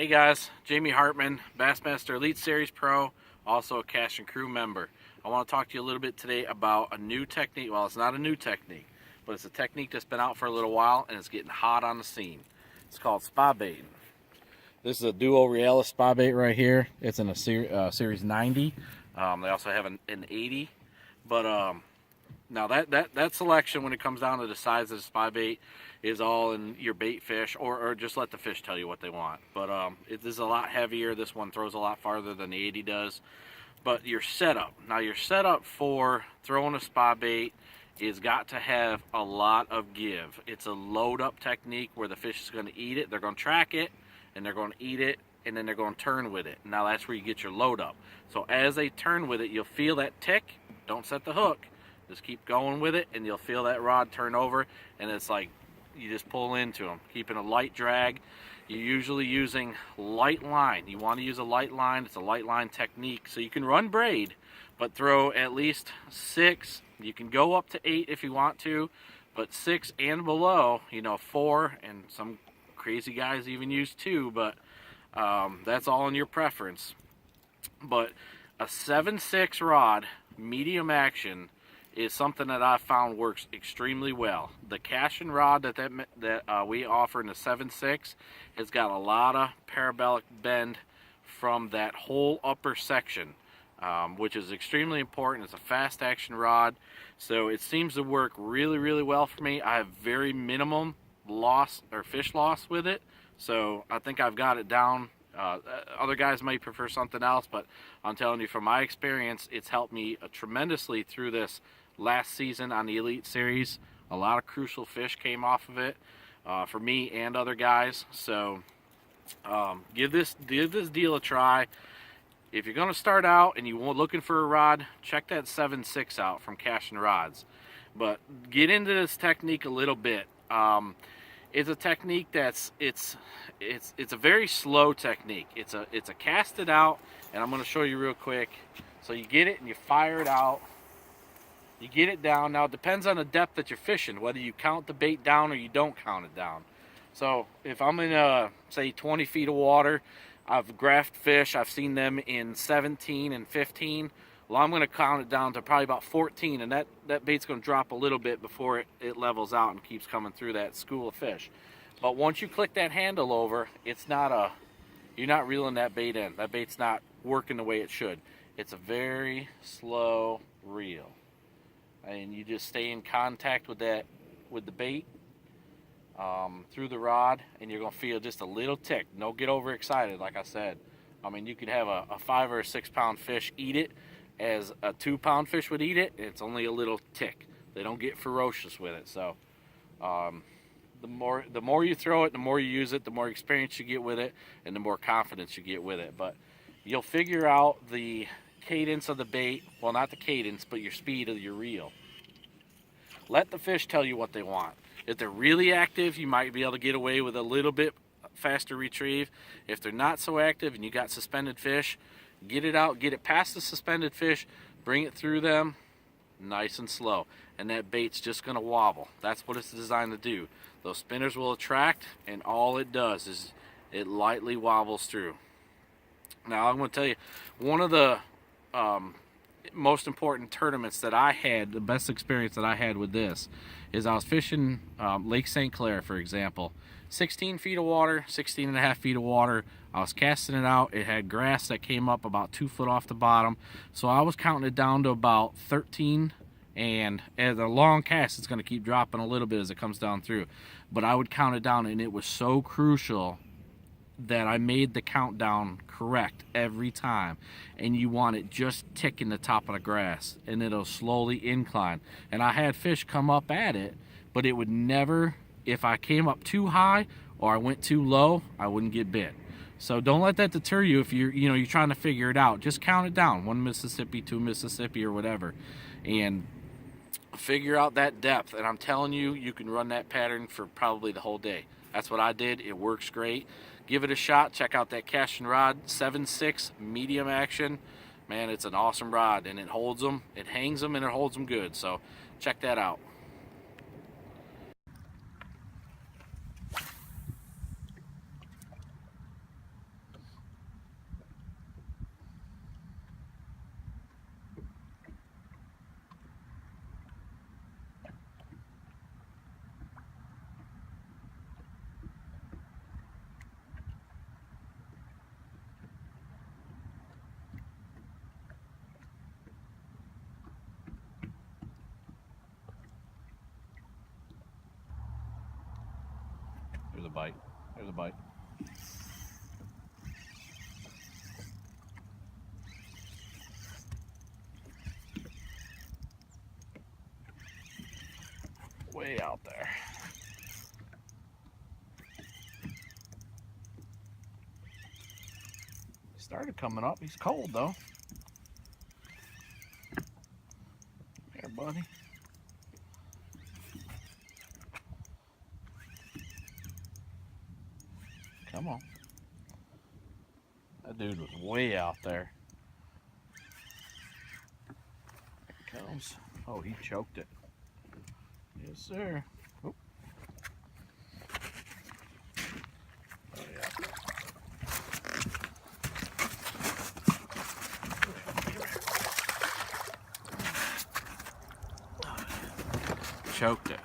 Hey guys, Jamie Hartman, Bassmaster Elite Series Pro, also a Cashion crew member. I want to talk to you a little bit today about a new technique. Well, it's not a new technique, but it's a technique that's been out for a little while and it's getting hot on the scene. It's called spybaiting. This is a duo realist spybait right here. It's in a Series 90. They also have an 80, but now that selection, when it comes down to the size of the spybait, is all in your bait fish, or just let the fish tell you what they want. But it is a lot heavier. This one throws a lot farther than the 80 does. But your setup, for throwing a spybait is got to have a lot of give. It's a load up technique where the fish is going to eat it, they're going to track it, and they're going to eat it, and then they're going to turn with it. Now that's where you get your load up. So as they turn with it, you'll feel that tick. Don't set the hook. Just keep going with it, and you'll feel that rod turn over, and it's like you just pull into them, keeping a light drag. You're usually using light line. You want to use a light line. It's a light line technique, so you can run braid, but throw at least 6. You can go up to 8 if you want to, but 6 and below, 4, and some crazy guys even use 2, but that's all in your preference. But a 7/6 rod, medium action, is something that I've found works extremely well. The Cashion rod that we offer in the 7/6 has got a lot of parabolic bend from that whole upper section, which is extremely important. It's a fast action rod, so it seems to work really, really well for me. I have very minimum loss or fish loss with it, so I think I've got it down. Other guys might prefer something else, but I'm telling you from my experience, it's helped me tremendously through this last season on the Elite Series. A lot of crucial fish came off of it for me and other guys. So give this deal a try. If you're going to start out and you're looking for a rod, check that 7/6 out from Cashion rods. But get into this technique a little bit. It's a technique that's it's a very slow technique. It's a cast it out, and I'm going to show you real quick. So you get it and you fire it out. You get it down. Now it depends on the depth that you're fishing, whether you count the bait down or you don't count it down. So if I'm in say 20 feet of water, I've graphed fish, I've seen them in 17 and 15. Well, I'm going to count it down to probably about 14, and that bait's going to drop a little bit before it levels out and keeps coming through that school of fish. But once you click that handle over, you're not reeling that bait in. That bait's not working the way it should. It's a very slow reel. And you just stay in contact with the bait through the rod, and you're going to feel just a little tick. Don't get overexcited, like I said. I mean, you could have a 5 or a 6 pound fish eat it as a 2 pound fish would eat it. It's only a little tick. They don't get ferocious with it. So the more you throw it, the more you use it, the more experience you get with it, and the more confidence you get with it. But you'll figure out the cadence of the bait. Well, not the cadence, but your speed of your reel. Let the fish tell you what they want. If they're really active, you might be able to get away with a little bit faster retrieve. If they're not so active and you got suspended fish, get it out, get it past the suspended fish, bring it through them nice and slow, and that bait's just going to wobble. That's what it's designed to do. Those spinners will attract, and all it does is it lightly wobbles through. Now I'm going to tell you, one of the most important tournaments that I had, the best experience that I had with this, is I was fishing Lake St. Clair, for example. 16 feet of water, 16 and a half feet of water. I was casting it out. It had grass that came up about 2 foot off the bottom. So I was counting it down to about 13. And as a long cast, it's going to keep dropping a little bit as it comes down through. But I would count it down, and it was so crucial that I made the countdown correct every time. And you want it just ticking the top of the grass, and it'll slowly incline. And I had fish come up at it, but it would never, if I came up too high or I went too low, I wouldn't get bit. So don't let that deter you if you're trying to figure it out. Just count it down, 1 Mississippi, 2 Mississippi, or whatever, and figure out that depth. And I'm telling you, you can run that pattern for probably the whole day. That's what I did. It works great. Give it a shot. Check out that Cashion rod, 7/6 medium action. Man, it's an awesome rod, and it holds them, it hangs them, and it holds them good. So check that out. bite. There's a bite. Way out there. He started coming up. He's cold though. Here, buddy. Come on. That dude was way out there. There it comes. Oh, he choked it. Yes, sir. Oop. Oh, yeah. Choked it.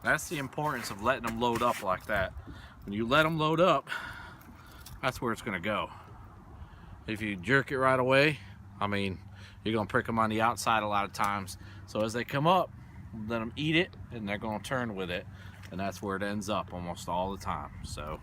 That's the importance of letting them load up like that. When you let them load up, that's where it's going to go. If you jerk it right away, I mean, you're going to prick them on the outside a lot of times. So as they come up, let them eat it, and they're going to turn with it. And that's where it ends up almost all the time. So